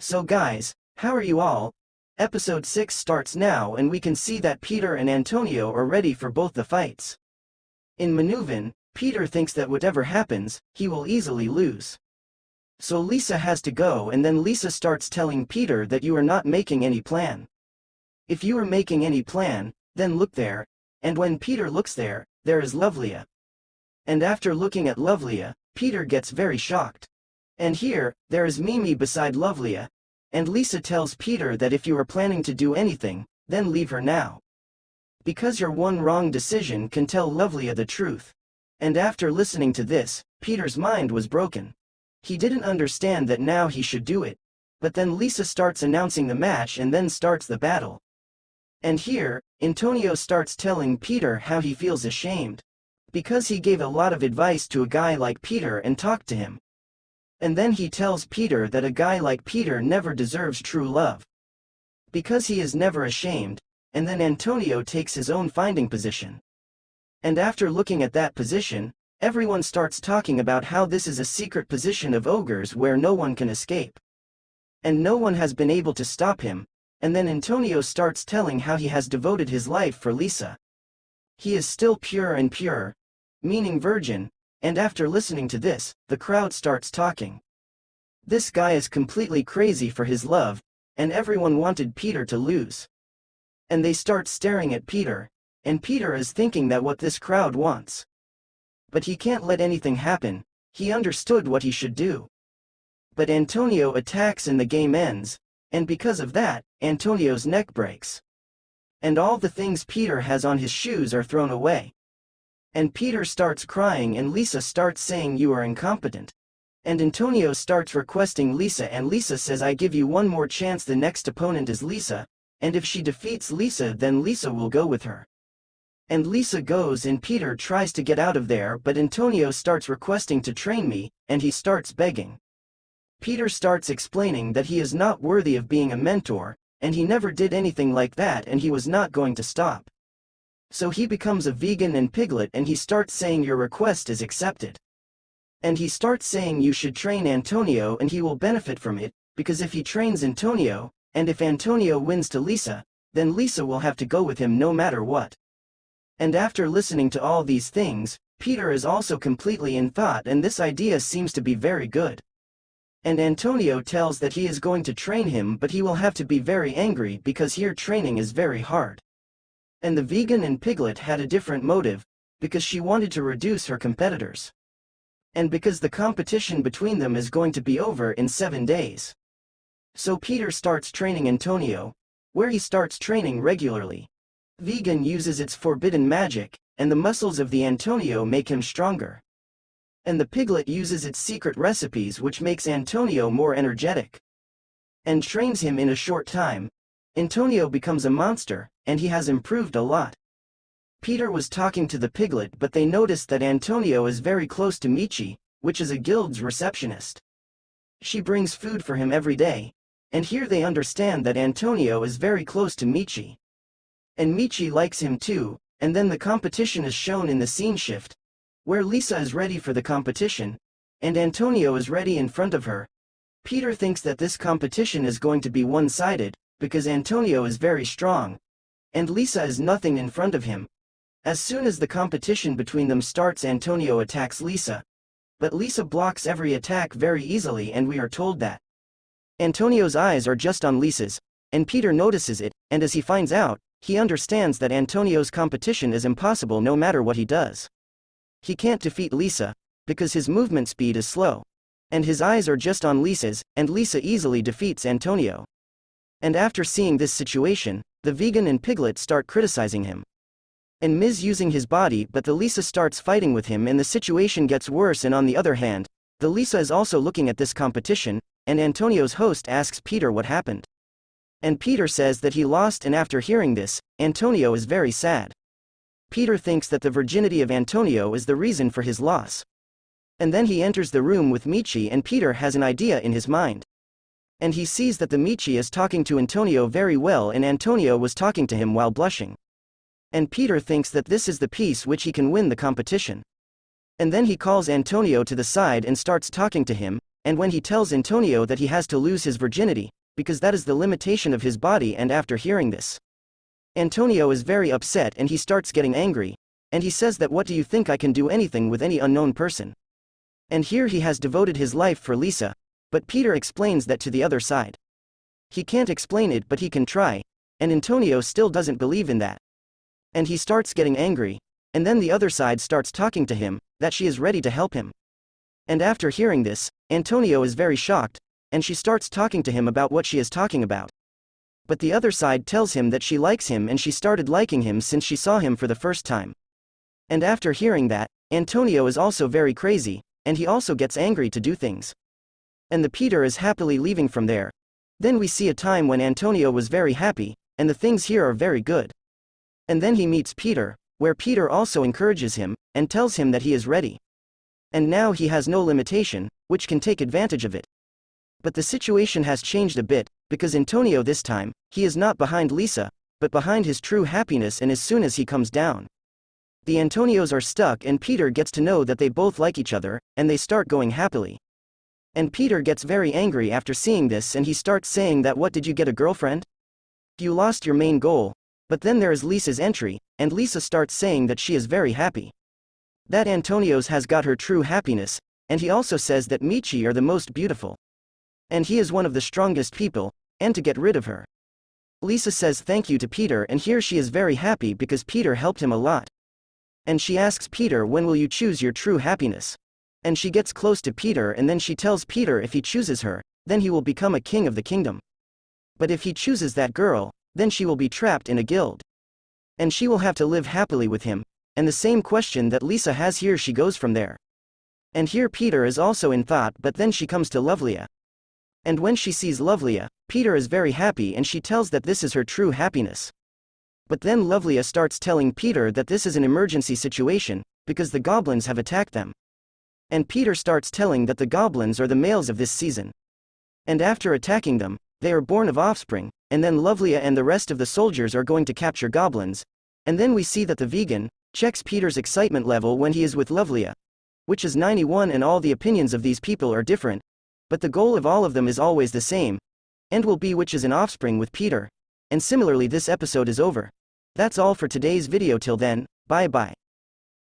So guys, how are you all? Episode 6 starts now and we can see that Peter and Antonio are ready for both the fights. In Maneuven, Peter thinks that whatever happens, he will easily lose. So Lisa has to go and then Lisa starts telling Peter that you are not making any plan. If you are making any plan, then look there, and when Peter looks there, there is Lovlia. And after looking at Lovlia, Peter gets very shocked. And here, there is Mimi beside Lovlia, and Lisa tells Peter that if you are planning to do anything, then leave her now. Because your one wrong decision can tell Lovlia the truth. And after listening to this, Peter's mind was broken. He didn't understand that now he should do it, but then Lisa starts announcing the match and then starts the battle. And here, Antonio starts telling Peter how he feels ashamed. Because he gave a lot of advice to a guy like Peter and talked to him. And then he tells Peter that a guy like Peter never deserves true love. Because he is never ashamed, and then Antonio takes his own finding position. And after looking at that position, everyone starts talking about how this is a secret position of ogres where no one can escape. And no one has been able to stop him, and then Antonio starts telling how he has devoted his life for Lisa. He is still pure and pure, meaning virgin. And after listening to this, the crowd starts talking. This guy is completely crazy for his love, and everyone wanted Peter to lose. And they start staring at Peter, and Peter is thinking that what this crowd wants. But he can't let anything happen, he understood what he should do. But Antonio attacks and the game ends, and because of that, Antonio's neck breaks. And all the things Peter has on his shoes are thrown away. And Peter starts crying and Lisa starts saying you are incompetent. And Antonio starts requesting Lisa and Lisa says I give you one more chance, the next opponent is Lisa, and if she defeats Lisa then Lisa will go with her. And Lisa goes and Peter tries to get out of there but Antonio starts requesting to train me, and he starts begging. Peter starts explaining that he is not worthy of being a mentor, and he never did anything like that and he was not going to stop. So he becomes a vegan and Piglet and he starts saying your request is accepted. And he starts saying you should train Antonio and he will benefit from it, because if he trains Antonio, and if Antonio wins to Lisa, then Lisa will have to go with him no matter what. And after listening to all these things, Peter is also completely in thought and this idea seems to be very good. And Antonio tells that he is going to train him but he will have to be very angry because here training is very hard. And the vegan and Piglet had a different motive, because she wanted to reduce her competitors. And because the competition between them is going to be over in 7 days. So Peter starts training Antonio, where he starts training regularly. Vegan uses its forbidden magic, and the muscles of the Antonio make him stronger. And the Piglet uses its secret recipes which makes Antonio more energetic. And trains him in a short time. Antonio becomes a monster, and he has improved a lot. Peter was talking to the Piglet but they noticed that Antonio is very close to Michi, which is a guild's receptionist. She brings food for him every day, and here they understand that Antonio is very close to Michi. And Michi likes him too, and then the competition is shown in the scene shift, where Lisa is ready for the competition, and Antonio is ready in front of her. Peter thinks that this competition is going to be one-sided, because Antonio is very strong, and Lisa is nothing in front of him. As soon as the competition between them starts, Antonio attacks Lisa. But Lisa blocks every attack very easily and we are told that Antonio's eyes are just on Lisa's, and Peter notices it, and as he finds out, he understands that Antonio's competition is impossible no matter what he does. He can't defeat Lisa, because his movement speed is slow. And his eyes are just on Lisa's, and Lisa easily defeats Antonio. And after seeing this situation, the vegan and Piglet start criticizing him. And Miz using his body but the Lisa starts fighting with him and the situation gets worse, and on the other hand, the Lisa is also looking at this competition, and Antonio's host asks Peter what happened. And Peter says that he lost, and after hearing this, Antonio is very sad. Peter thinks that the virginity of Antonio is the reason for his loss. And then he enters the room with Michi and Peter has an idea in his mind. And he sees that the Michi is talking to Antonio very well and Antonio was talking to him while blushing. And Peter thinks that this is the piece which he can win the competition. And then he calls Antonio to the side and starts talking to him, and when he tells Antonio that he has to lose his virginity, because that is the limitation of his body, and after hearing this, Antonio is very upset and he starts getting angry, and he says that what do you think I can do anything with any unknown person? And here he has devoted his life for Lisa, but Peter explains that to the other side. He can't explain it but he can try, and Antonio still doesn't believe in that. And he starts getting angry, and then the other side starts talking to him, that she is ready to help him. And after hearing this, Antonio is very shocked, and she starts talking to him about what she is talking about. But the other side tells him that she likes him and she started liking him since she saw him for the first time. And after hearing that, Antonio is also very crazy, and he also gets angry to do things. And the Peter is happily leaving from there. Then we see a time when Antonio was very happy, and the things here are very good. And then he meets Peter, where Peter also encourages him, and tells him that he is ready. And now he has no limitation, which can take advantage of it. But the situation has changed a bit, because Antonio this time, he is not behind Lisa, but behind his true happiness, and as soon as he comes down, the Antonios are stuck and Peter gets to know that they both like each other, and they start going happily. And Peter gets very angry after seeing this and he starts saying that what did you get a girlfriend? You lost your main goal. But then there is Lisa's entry, and Lisa starts saying that she is very happy. That Antonios has got her true happiness, and he also says that Michi are the most beautiful. And he is one of the strongest people, and to get rid of her. Lisa says thank you to Peter, and here she is very happy because Peter helped him a lot. And she asks Peter, when will you choose your true happiness? And she gets close to Peter and then she tells Peter if he chooses her, then he will become a king of the kingdom. But if he chooses that girl, then she will be trapped in a guild. And she will have to live happily with him, and the same question that Lisa has here, she goes from there. And here Peter is also in thought, but then she comes to Lovlia. And when she sees Lovlia, Peter is very happy and she tells that this is her true happiness. But then Lovlia starts telling Peter that this is an emergency situation, because the goblins have attacked them. And Peter starts telling that the goblins are the males of this season. And after attacking them, they are born of offspring, and then Lovlia and the rest of the soldiers are going to capture goblins. And then we see that the vegan checks Peter's excitement level when he is with Lovlia, which is 91, and all the opinions of these people are different, but the goal of all of them is always the same, and will be which is an offspring with Peter. And similarly this episode is over. That's all for today's video. Till then, bye bye.